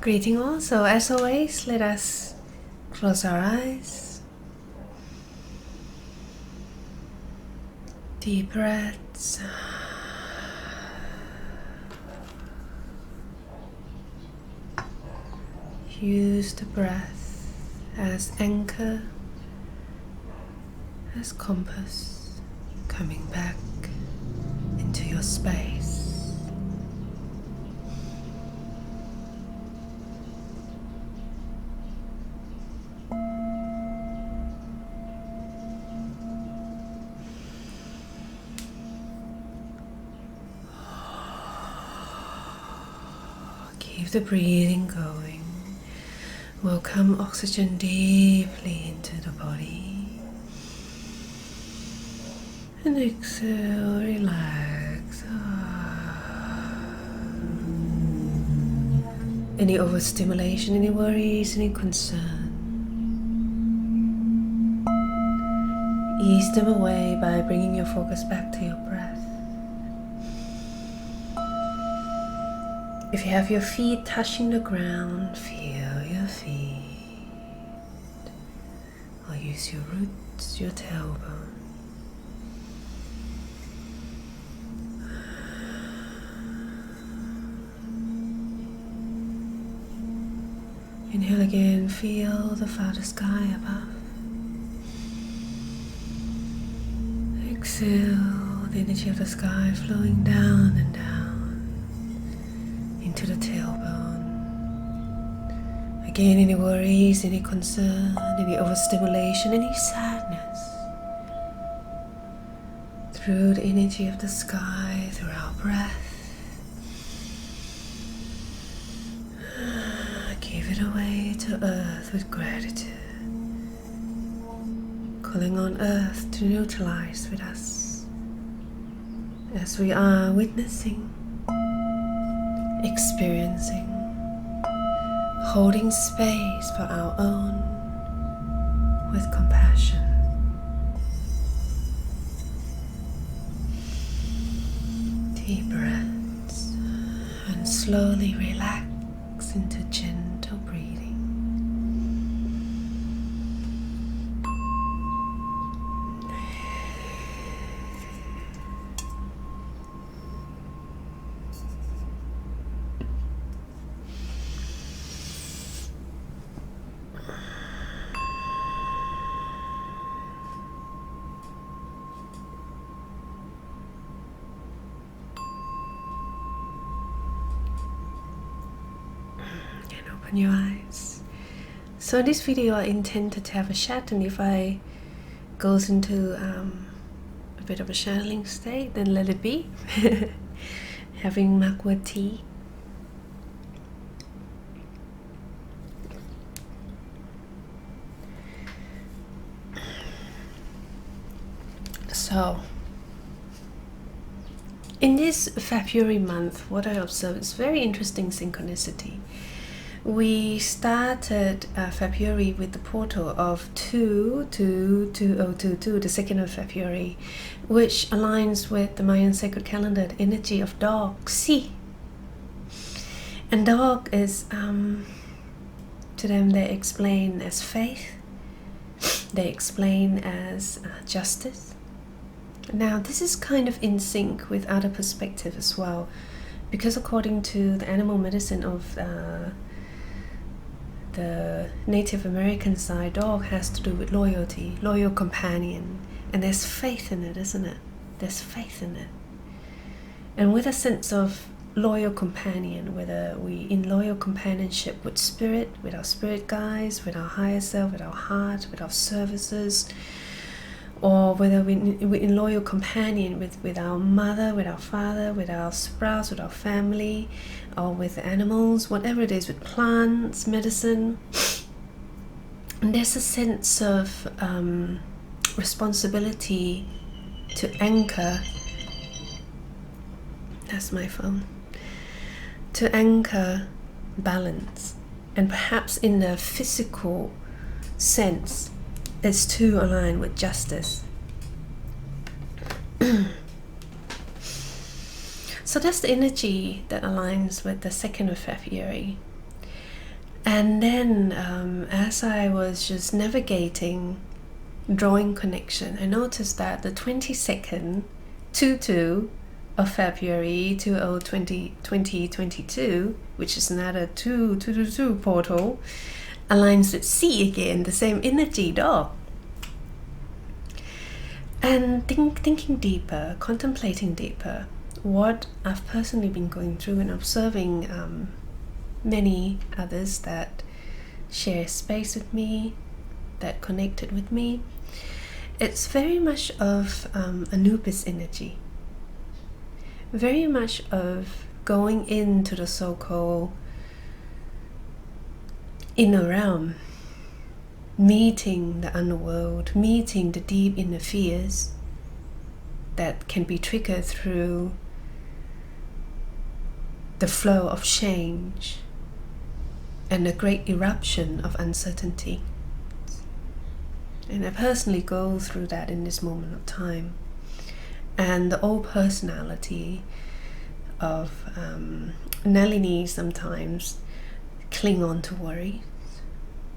Greeting all. So as always, let us close our eyes. Deep breaths. Use the breath as anchor, as compass, coming back into your space. Keep the breathing going. Welcome oxygen deeply into the body. And exhale, relax. Any overstimulation, any worries, any concern, ease them away by bringing your focus back to your breath. If you have your feet touching the ground, feel your feet. Or use your roots, your tailbone. Inhale again, feel the farthest sky above. Exhale, the energy of the sky flowing down and down into the tailbone. Again, any worries, any concern, any overstimulation, any sadness. Through the energy of the sky, through our breath. Give it away to Earth with gratitude. Calling on Earth to neutralize with us as we are witnessing, experiencing, holding space for our own with compassion. Deep breaths and slowly relax into gentle breathing. Open your eyes. So in this video I intended to have a chat, and if I goes into a bit of a channeling state, then let it be. Having makwa tea. So in this February month, what I observe is very interesting synchronicity. We started February with the portal of 2/2/2022, the 2nd of February, which aligns with the Mayan sacred calendar, the energy of dog, Si. And dog is, to them they explain as faith, they explain as justice. Now this is kind of in sync with other perspective as well, because according to the animal medicine of the Native American side, dog has to do with loyalty, loyal companion, and there's faith in it, isn't it? There's faith in it. And with a sense of loyal companion, whether we in loyal companionship with spirit, with our spirit guides, with our higher self, with our heart, with our services, or whether we in loyal companion with our mother, with our father, with our spouse, with our family, or with animals, whatever it is, with plants, medicine. And there's a sense of responsibility to anchor, that's my phone, to anchor balance. And perhaps in the physical sense, it's to align with justice. So that's the energy that aligns with the 2nd of February. And then as I was just navigating, drawing connection, I noticed that the 22nd 2 of February 2022, which is another 2 portal, aligns with C again, the same energy dog. And thinking deeper, contemplating deeper, what I've personally been going through and observing many others that share space with me, that connected with me. It's very much of Anubis energy, very much of going into the so-called inner realm, meeting the underworld, meeting the deep inner fears that can be triggered through the flow of change and the great eruption of uncertainty. And I personally go through that in this moment of time. And the old personality of Nalini sometimes cling on to worry.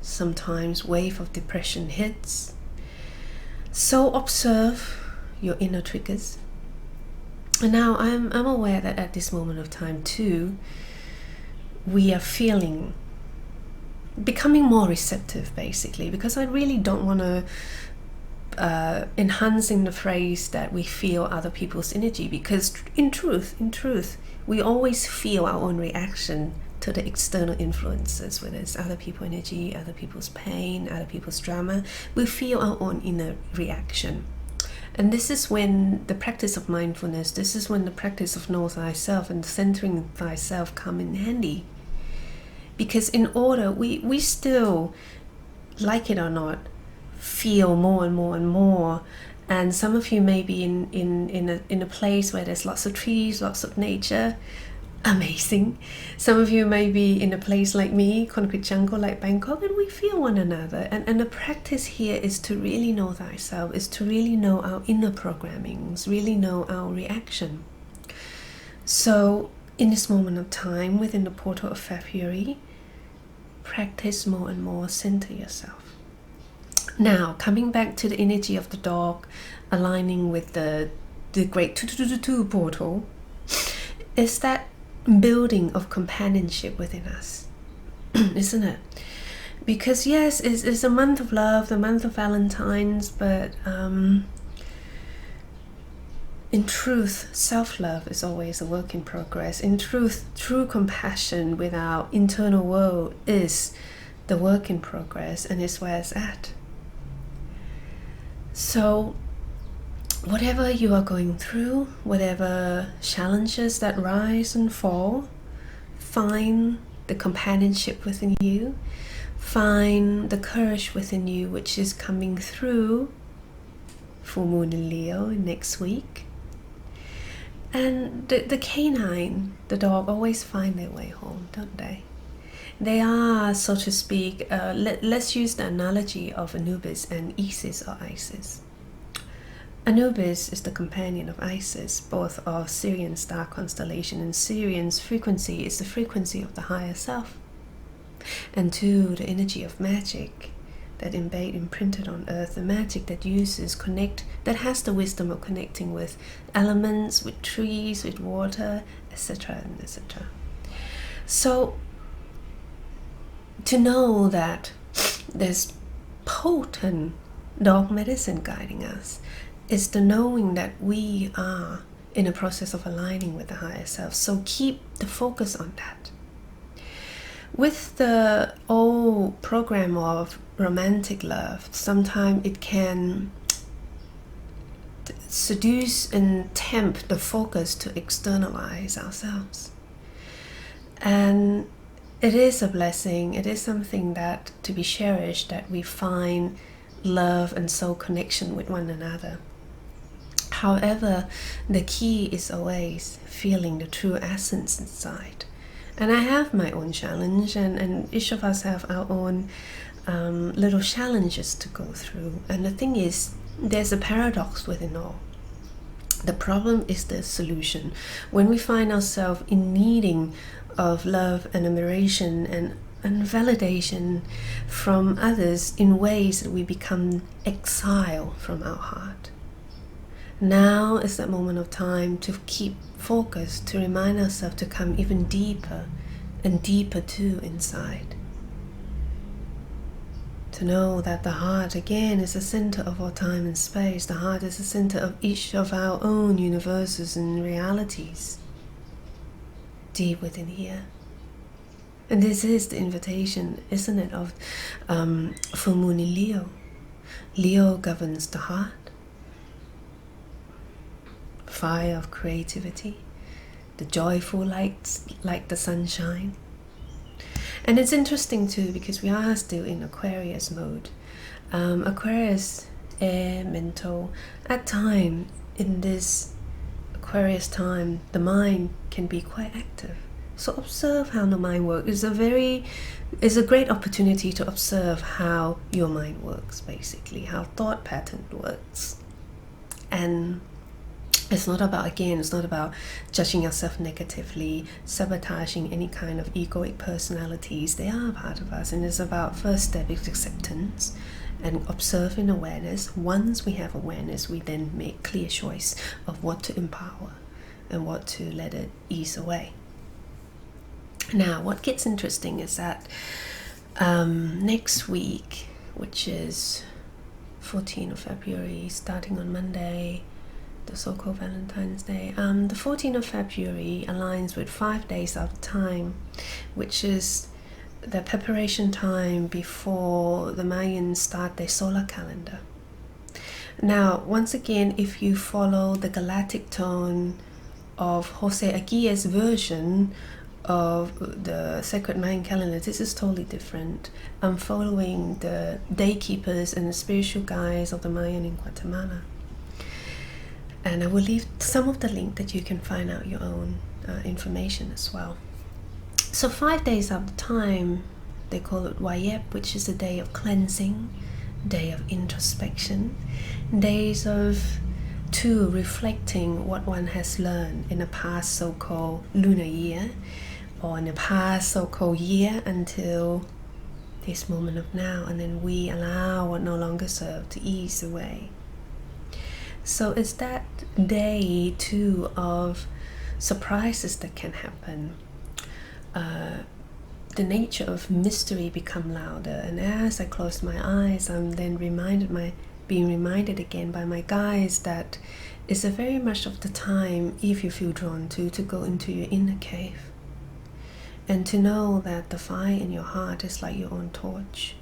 Sometimes wave of depression hits. So observe your inner triggers. And now I'm aware that at this moment of time too, we are becoming more receptive, basically, because I really don't want to enhancing the phrase that we feel other people's energy, because in truth, we always feel our own reaction to the external influences, whether it's other people's energy, other people's pain, other people's drama. We feel our own inner reaction. And this is when the practice of mindfulness, this is when the practice of know thyself and centering thyself come in handy. Because in order, we still, like it or not, feel more and more and more. And some of you may be in a place where there's lots of trees, lots of nature, amazing. Some of you may be in a place like me, concrete jungle like Bangkok, and we feel one another. And the practice here is to really know thyself, is to really know our inner programmings, really know our reaction. So in this moment of time, within the portal of February, practice more and more, center yourself. Now, coming back to the energy of the dog, aligning with the great 2 portal, is that building of companionship within us, isn't it? Because yes, it's a month of love, the month of Valentine's, but in truth, self-love is always a work in progress. In truth, true compassion with our internal world is the work in progress, and is where it's at. So whatever you are going through, whatever challenges that rise and fall, find the companionship within you, find the courage within you, which is coming through full moon in Leo next week. And the canine, the dog, always find their way home, don't they? They are, so to speak, let's use the analogy of Anubis and Isis or Isis. Anubis is the companion of Isis, both of Syrian star constellation, and Syrian's frequency is the frequency of the higher self. And two, the energy of magic that imprinted on earth, the magic that that has the wisdom of connecting with elements, with trees, with water, etc. and etc. So to know that there's potent dog medicine guiding us is the knowing that we are in a process of aligning with the higher self. So keep the focus on that. With the old program of romantic love, sometimes it can seduce and tempt the focus to externalize ourselves. And it is a blessing, it is something that to be cherished, that we find love and soul connection with one another. However, the key is always feeling the true essence inside. And I have my own challenge, and each of us have our own little challenges to go through. And the thing is, there's a paradox within all. The problem is the solution. When we find ourselves in needing of love and admiration and and validation from others in ways that we become exile from our heart. Now is that moment of time to keep focused, to remind ourselves to come even deeper and deeper too inside. To know that the heart again is the center of our time and space. The heart is the center of each of our own universes and realities deep within here. And this is the invitation, isn't it, of full moon in Leo. Leo governs the heart, fire of creativity, the joyful lights like the sunshine. And it's interesting too, because we are still in Aquarius mode. Aquarius, air, mental. At time, in this Aquarius time, the mind can be quite active. So observe how the mind works. It's a great opportunity to observe how your mind works, basically, how thought pattern works. And it's not about judging yourself negatively, sabotaging any kind of egoic personalities. They are a part of us, and it's about first step is acceptance and observing awareness. Once we have awareness, we then make clear choice of what to empower and what to let it ease away. Now, what gets interesting is that next week, which is 14th of February, starting on Monday, the so-called Valentine's Day, the 14th of February aligns with 5 days of time, which is the preparation time before the Mayans start their solar calendar. Now, once again, if you follow the galactic tone of Jose Aguirre's version of the sacred Mayan calendar, this is totally different. I'm following the day keepers and the spiritual guides of the Mayan in Guatemala. And I will leave some of the link that you can find out your own information as well. So 5 days of the time, they call it Wayep, which is a day of cleansing, day of introspection, days of reflecting what one has learned in the past so-called lunar year, or in the past so-called year until this moment of now, and then we allow what no longer serves to ease away. So it's that day too of surprises that can happen. The nature of mystery become louder, and as I close my eyes, I'm then being reminded again by my guides that it's a very much of the time, if you feel drawn to go into your inner cave, and to know that the fire in your heart is like your own torch,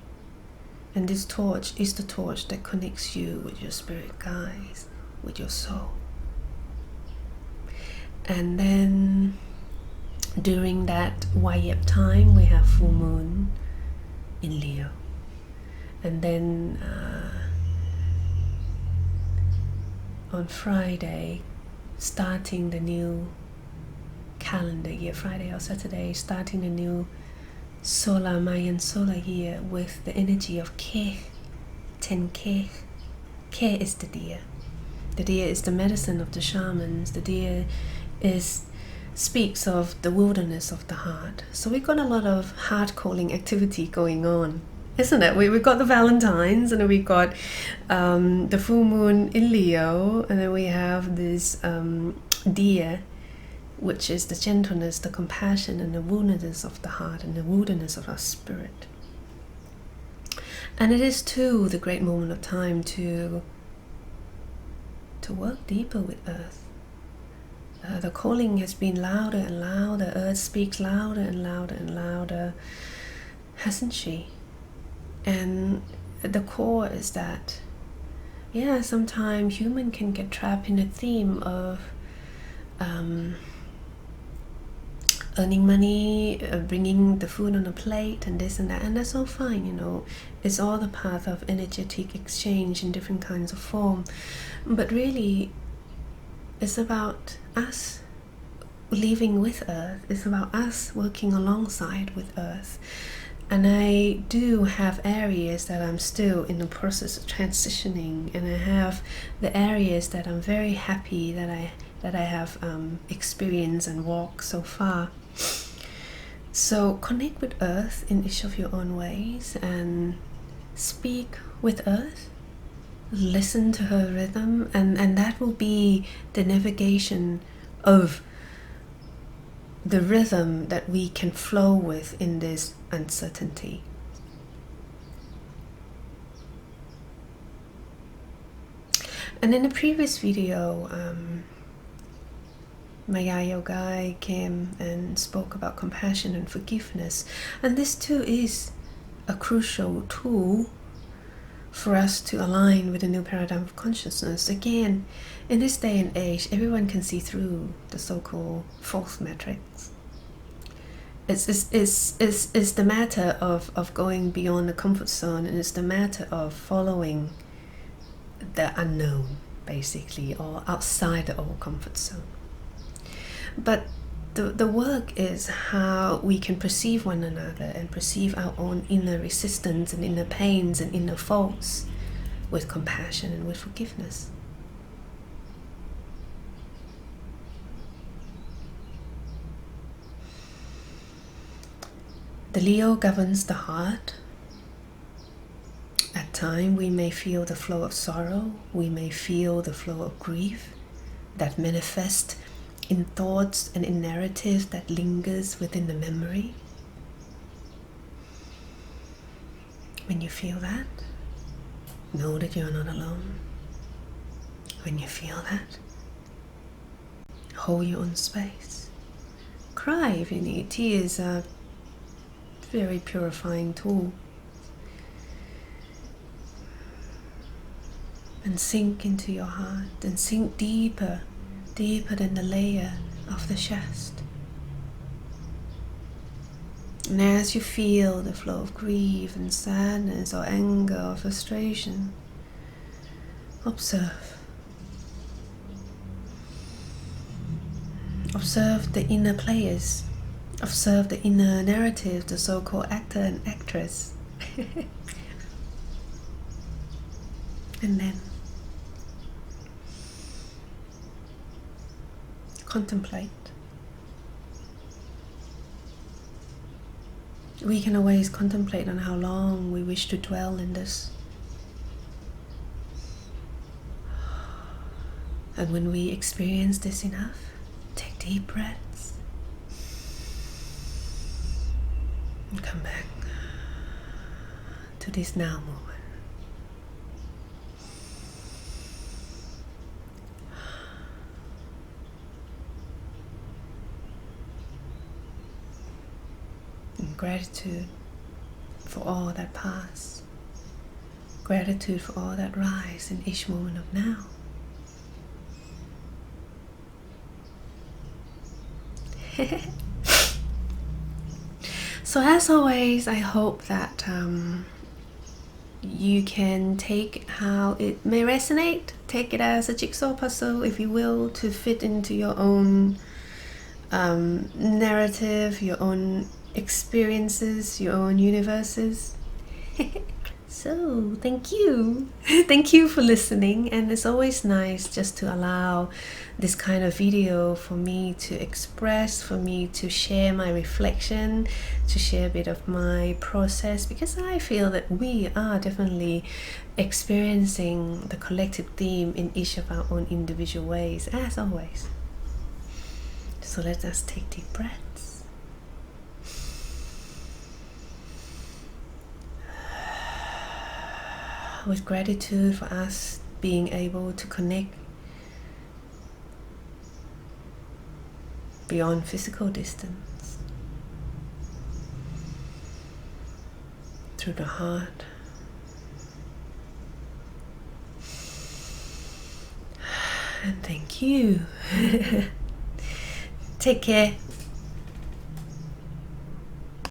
and this torch is the torch that connects you with your spirit guides, with your soul. And then during that Wayep time, we have full moon in Leo, and then on Friday, starting the new calendar year, Friday or Saturday, starting the new Mayan solar year with the energy of Ke, 10Ke. Ke is the deer. The deer is the medicine of the shamans. The deer speaks of the wilderness of the heart. So we've got a lot of heart calling activity going on, isn't it? We've got the Valentines, and then we've got the full moon in Leo, and then we have this deer, which is the gentleness, the compassion, and the wilderness of the heart, and the wilderness of our spirit. And it is too the great moment of time to work deeper with Earth. The calling has been louder and louder. Earth speaks louder and louder and louder, hasn't she? And the core is that, yeah, sometimes human can get trapped in a theme of earning money, bringing the food on a plate, and this and that, and that's all fine, you know. It's all the path of energetic exchange in different kinds of form. But really, it's about us living with Earth. It's about us working alongside with Earth. And I do have areas that I'm still in the process of transitioning, and I have the areas that I'm very happy that I have experienced and walked so far. So connect with Earth in each of your own ways and speak with Earth. Listen to her rhythm, and that will be the navigation of the rhythm that we can flow with in this uncertainty. And in the previous video, Mayan guy came and spoke about compassion and forgiveness, and this too is a crucial tool for us to align with a new paradigm of consciousness. Again, in this day and age, everyone can see through the so-called false metrics. It's the matter of going beyond the comfort zone, and it's the matter of following the unknown, basically, or outside the old comfort zone. But the work is how we can perceive one another and perceive our own inner resistance and inner pains and inner faults with compassion and with forgiveness. The Leo governs the heart. At times we may feel the flow of sorrow, we may feel the flow of grief that manifests in thoughts and in narratives that lingers within the memory. When you feel that, know that you're not alone. When you feel that, hold your own space. Cry if you need. Tears are a very purifying tool. And sink into your heart, and sink deeper than the layer of the chest. And as you feel the flow of grief and sadness or anger or frustration, observe. Observe the inner players. Observe the inner narrative, the so-called actor and actress. And then contemplate. We can always contemplate on how long we wish to dwell in this. And when we experience this enough, take deep breaths and come back to this now moment. Gratitude for all that passed. Gratitude for all that rise in each moment of now. So as always, I hope that you can take how it may resonate, take it as a jigsaw puzzle, if you will, to fit into your own narrative, your own experiences, your own universes. So thank you. Thank you for listening, and it's always nice just to allow this kind of video for me to express, for me to share my reflection, to share a bit of my process, because I feel that we are definitely experiencing the collective theme in each of our own individual ways, as always. So let us take deep breaths. With gratitude for us being able to connect beyond physical distance, through the heart. And thank you. Take care.